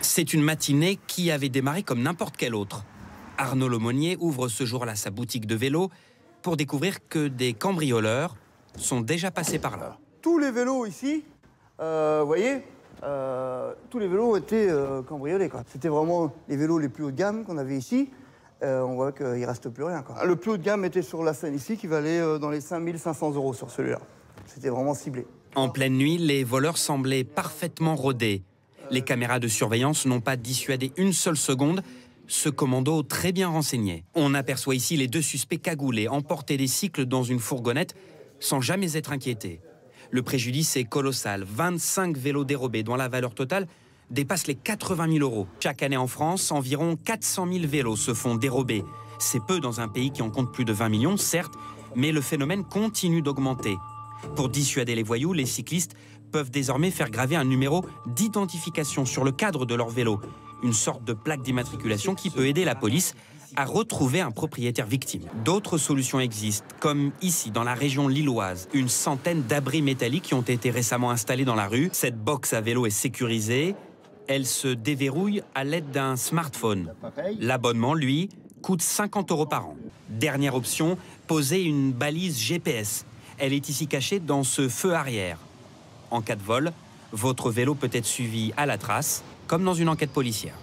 C'est une matinée qui avait démarré comme n'importe quelle autre. Arnaud Lemonnier ouvre ce jour-là sa boutique de vélos pour découvrir que des cambrioleurs sont déjà passés par là. Tous les vélos ici, vous voyez, tous les vélos ont été cambriolés. C'était vraiment les vélos les plus haut de gamme qu'on avait ici. On voit qu'il ne reste plus rien. Le plus haut de gamme était sur la scène ici, qui valait dans les 5 500 € sur celui-là. C'était vraiment ciblé. En pleine nuit, les voleurs semblaient parfaitement rodés. Les caméras de surveillance n'ont pas dissuadé une seule seconde ce commando très bien renseigné. On aperçoit ici les deux suspects cagoulés emporter des cycles dans une fourgonnette sans jamais être inquiétés. Le préjudice est colossal. 25 vélos dérobés dont la valeur totale dépasse les 80 000 €. Chaque année en France, environ 400 000 vélos se font dérober. C'est peu dans un pays qui en compte plus de 20 millions, certes, mais le phénomène continue d'augmenter. Pour dissuader les voyous, les cyclistes peuvent désormais faire graver un numéro d'identification sur le cadre de leur vélo, une sorte de plaque d'immatriculation qui peut aider la police à retrouver un propriétaire victime. D'autres solutions existent, comme ici, dans la région lilloise. Une centaine d'abris métalliques qui ont été récemment installés dans la rue. Cette box à vélo est sécurisée. Elle se déverrouille à l'aide d'un smartphone. L'abonnement, lui, coûte 50 € par an. Dernière option, poser une balise GPS. Elle est ici cachée dans ce feu arrière. En cas de vol, votre vélo peut être suivi à la trace, comme dans une enquête policière.